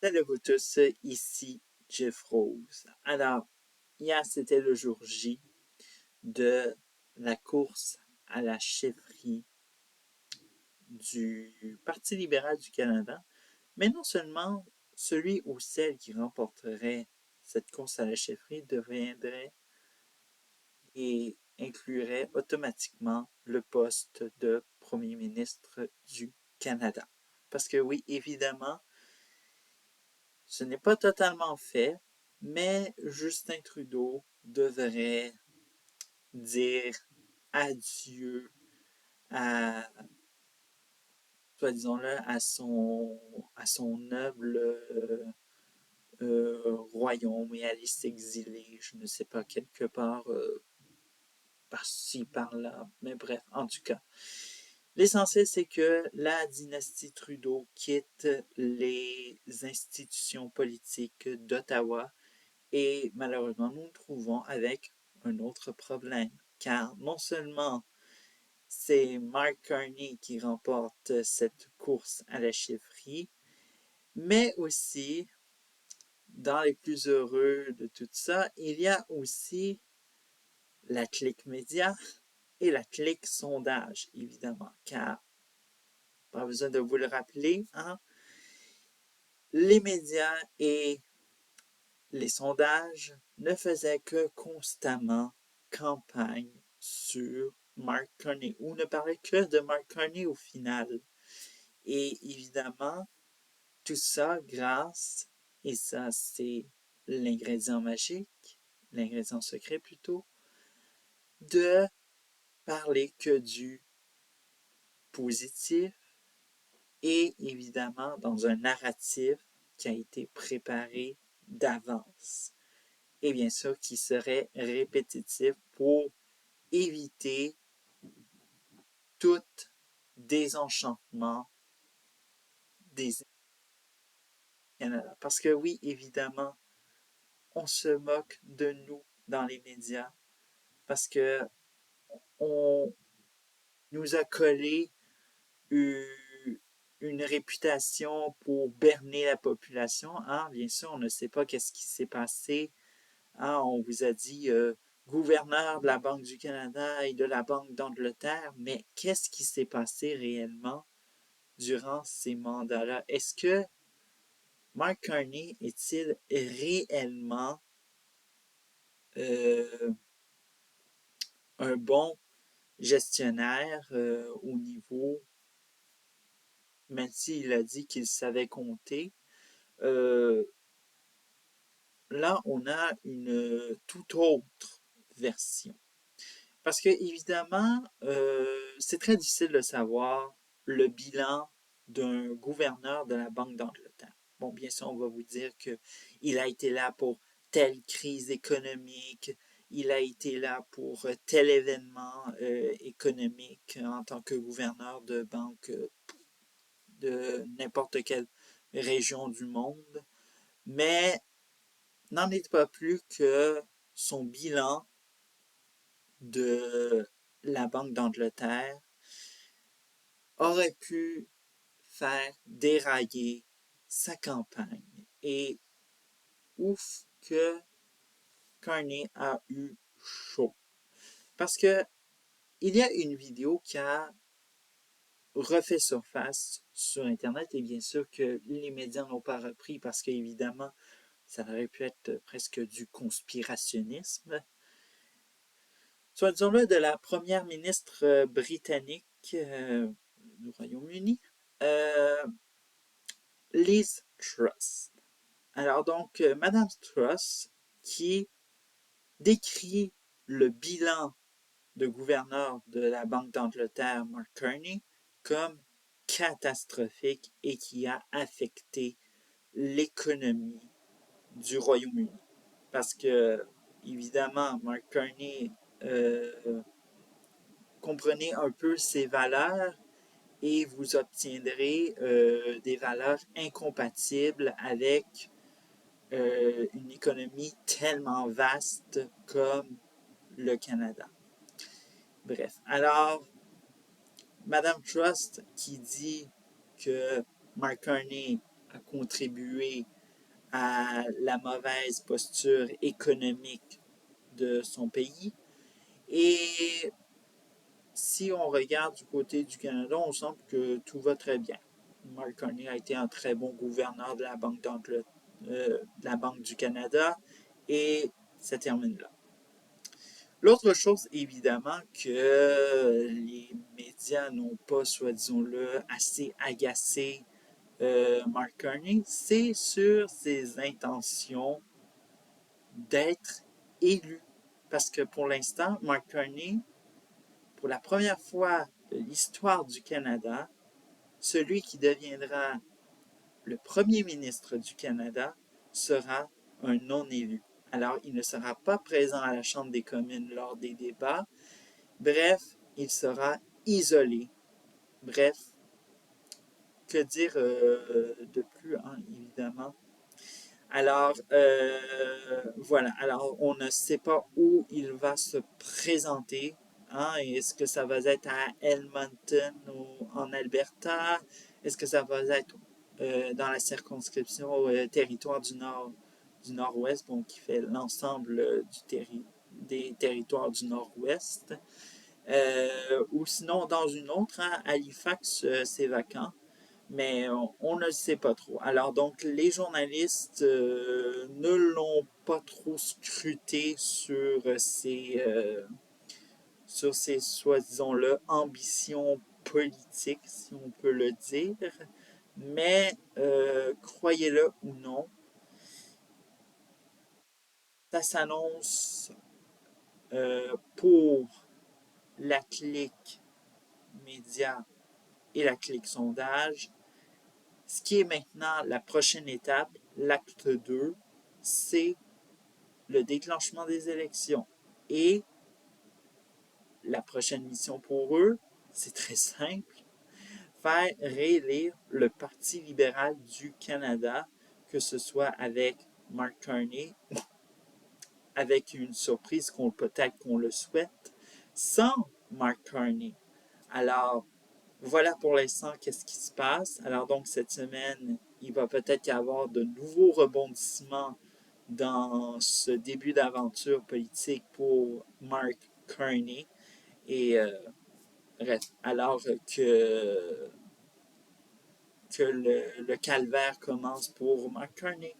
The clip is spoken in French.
Salut à vous tous, ici Jeff Rose. Alors, hier c'était le jour J de la course à la chefferie du Parti libéral du Canada, mais non seulement celui ou celle qui remporterait cette course à la chefferie deviendrait et inclurait automatiquement le poste de Premier ministre du Canada. Parce que oui, évidemment, ce n'est pas totalement fait, mais Justin Trudeau devrait dire adieu à, soit disons-le, à son noble royaume et à s'exiler, je ne sais pas, quelque part par-ci, par-là, mais bref, en tout cas. L'essentiel, c'est que la dynastie Trudeau quitte les institutions politiques d'Ottawa. Et malheureusement, nous nous trouvons avec un autre problème, car non seulement c'est Mark Carney qui remporte cette course à la chefferie, mais aussi, dans les plus heureux de tout ça, il y a aussi la clique média et la clique sondage, évidemment, car, pas besoin de vous le rappeler, hein, les médias et les sondages ne faisaient que constamment campagne sur Mark Carney, ou ne parlaient que de Mark Carney au final. Et évidemment, tout ça grâce, et ça c'est l'ingrédient magique, l'ingrédient secret plutôt, de parler que du positif et évidemment dans un narratif qui a été préparé d'avance. Et bien sûr qui serait répétitif pour éviter tout désenchantement des Canada. Parce que oui, évidemment, on se moque de nous dans les médias parce que on nous a collé une réputation pour berner la population. Hein? Bien sûr, on ne sait pas qu'est-ce qui s'est passé. Hein? On vous a dit gouverneur de la Banque du Canada et de la Banque d'Angleterre, mais qu'est-ce qui s'est passé réellement durant ces mandats-là? Est-ce que Mark Carney est-il réellement euh, un bon gestionnaire au niveau, même s'il a dit qu'il savait compter? Euh, Là, on a une toute autre version. Parce que, évidemment, c'est très difficile de savoir le bilan d'un gouverneur de la Banque d'Angleterre. Bon, bien sûr, on va vous dire qu'il a été là pour telle crise économique, il a été là pour tel événement économique en tant que gouverneur de banque de n'importe quelle région du monde. Mais n'en est pas plus que son bilan de la Banque d'Angleterre aurait pu faire dérailler sa campagne. Et ouf que Carney a eu chaud. Parce que il y a une vidéo qui a refait surface sur Internet et bien sûr que les médias n'ont pas repris parce qu'évidemment, ça aurait pu être presque du conspirationnisme. Soit disons-le de la première ministre britannique du Royaume-Uni, euh, Liz Truss. Alors donc, Madame Truss qui décrit le bilan de gouverneur de la Banque d'Angleterre, Mark Carney, comme catastrophique et qui a affecté l'économie du Royaume-Uni. Parce que, évidemment, Mark Carney comprenez un peu ses valeurs et vous obtiendrez des valeurs incompatibles avec une économie tellement vaste comme le Canada. Bref, alors, Madame Trust qui dit que Mark Carney a contribué à la mauvaise posture économique de son pays. Et si on regarde du côté du Canada, on sent que tout va très bien. Mark Carney a été un très bon gouverneur de la Banque du Canada et ça termine là. L'autre chose, évidemment, que les médias n'ont pas, soi-disant-le, assez agacé Mark Carney, c'est sur ses intentions d'être élu. Parce que pour l'instant, Mark Carney, pour la première fois de l'histoire du Canada, celui qui deviendra le premier ministre du Canada sera un non-élu. Alors, il ne sera pas présent à la Chambre des communes lors des débats. Bref, il sera isolé. Bref, que dire de plus, hein, évidemment. Alors, voilà. Alors, on ne sait pas où il va se présenter. Hein? Est-ce que ça va être à Edmonton ou en Alberta? Est-ce que ça va être dans la circonscription territoire du Nord-Ouest, bon, qui fait l'ensemble des territoires du Nord-Ouest? Ou sinon dans une autre, hein, Halifax, c'est vacant mais on ne le sait pas trop. Alors donc les journalistes ne l'ont pas trop scruté sur ces soi-disant-le ambitions politiques, si on peut le dire. Mais croyez-le ou non, ça s'annonce pour la clique média et la clique sondage. Ce qui est maintenant la prochaine étape, l'acte 2, c'est le déclenchement des élections. Et la prochaine mission pour eux, c'est très simple, faire réélire le Parti libéral du Canada, que ce soit avec Mark Carney, avec une surprise peut-être qu'on le souhaite, sans Mark Carney. Alors, voilà pour l'instant qu'est-ce qui se passe. Alors donc cette semaine, il va peut-être y avoir de nouveaux rebondissements dans ce début d'aventure politique pour Mark Carney. Et bref, alors que le calvaire commence pour Mark Carney.